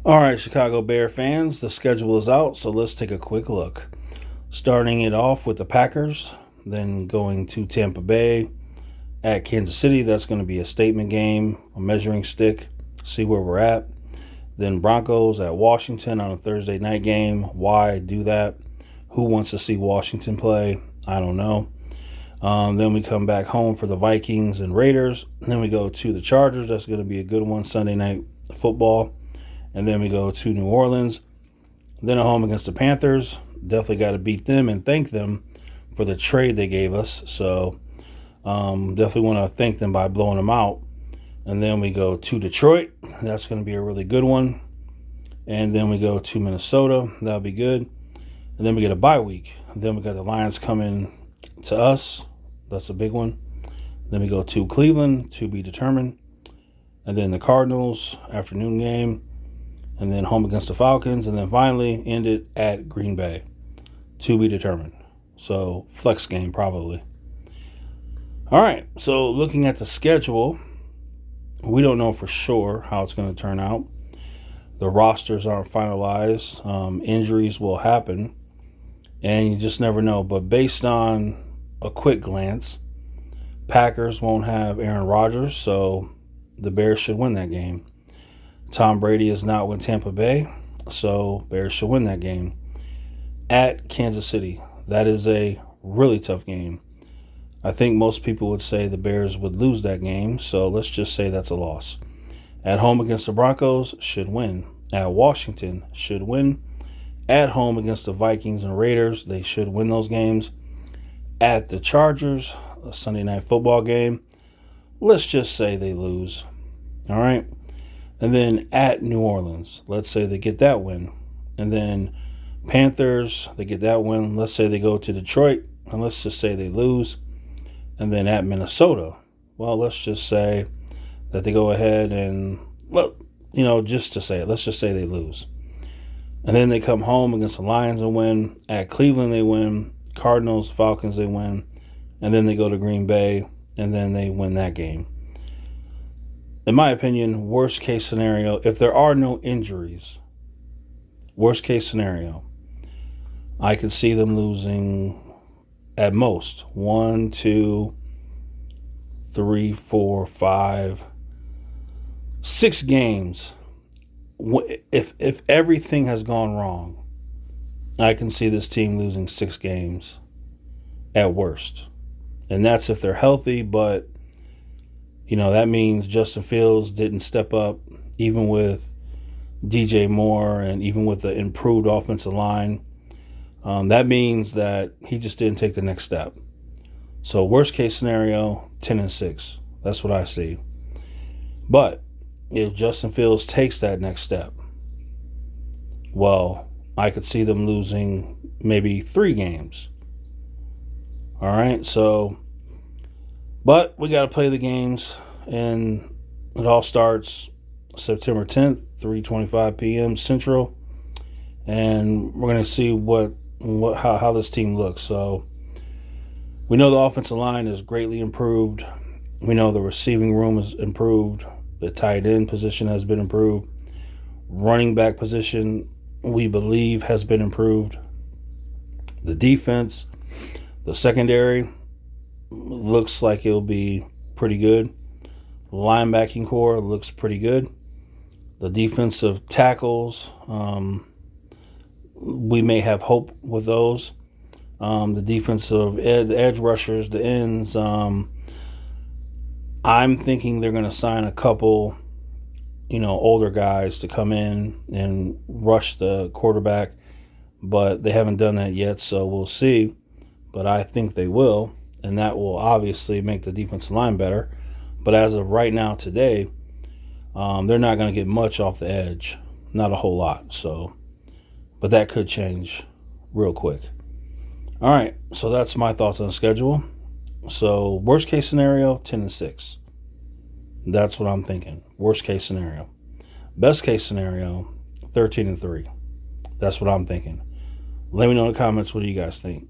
All right, Chicago Bear fans, the schedule is out, so let's take a quick look. Starting it off with the Packers, then going to Tampa Bay at Kansas City. That's going to be a statement game, a measuring stick, see where we're at. Then Broncos at Washington on a Thursday night game. Why do that? Who wants to see Washington play? I don't know. Then we come back home for the Vikings and Raiders. Then we go to the Chargers. That's going to be a good one, Sunday night football. And then we go to New Orleans. Then at home against the Panthers. Definitely got to beat them and thank them for the trade they gave us. So definitely want to thank them by blowing them out. And then we go to Detroit. That's going to be a really good one. And then we go to Minnesota. That'll be good. And then we get a bye week. Then we got the Lions coming to us. That's a big one. Then we go to Cleveland, to be determined. And then the Cardinals, afternoon game. And then home against the Falcons. And then finally end it at Green Bay, to be determined. So flex game probably. All right, so looking at the schedule, we don't know for sure how it's going to turn out. The rosters aren't finalized. Injuries will happen, and you just never know. But based on a quick glance, Packers won't have Aaron Rodgers, so the Bears should win that game. Tom Brady is not with Tampa Bay, so Bears should win that game. At Kansas City, that is a really tough game. I think most people would say the Bears would lose that game, so let's just say that's a loss. At home against the Broncos, should win. At Washington, should win. At home against the Vikings and Raiders, they should win those games. At the Chargers, a Sunday night football game, let's just say they lose. All right? And then at New Orleans, let's say they get that win. And then Panthers, they get that win. Let's say they go to Detroit, and let's just say they lose. And then at Minnesota, well, let's just say that they go ahead and, well, just to say it, let's just say they lose. And then they come home against the Lions and win. At Cleveland, they win. Cardinals, Falcons, they win. And then they go to Green Bay, and then they win that game. In my opinion, worst case scenario, if there are no injuries, worst case scenario, I could see them losing at most 1, 2, 3, 4, 5, 6 games. If everything has gone wrong, I can see this team losing 6 games at worst. And that's if they're healthy, but that means Justin Fields didn't step up, even with DJ Moore and even with the improved offensive line. That means that he just didn't take the next step. So worst case scenario, 10-6. That's what I see. But if Justin Fields takes that next step, well, I could see them losing maybe 3 games. All right, but we got to play the games, and it all starts September 10th, 3:25 p.m. Central, and we're going to see how this team looks. So we know the offensive line is greatly improved. We know the receiving room is improved. The tight end position has been improved. Running back position, we believe, has been improved. The defense, the secondary, looks like it'll be pretty good. Linebacking core looks pretty good. The defensive tackles, we may have hope with those. The defensive the edge rushers, the ends, I'm thinking they're going to sign a couple, older guys to come in and rush the quarterback, but they haven't done that yet, so we'll see. But I think they will, and that will obviously make the defensive line better. But as of right now, today, they're not going to get much off the edge, not a whole lot. But that could change real quick. All right, so that's my thoughts on the schedule. So worst case scenario, 10-6. That's what I'm thinking. Worst case scenario. Best case scenario, 13-3. That's what I'm thinking. Let me know in the comments, what do you guys think?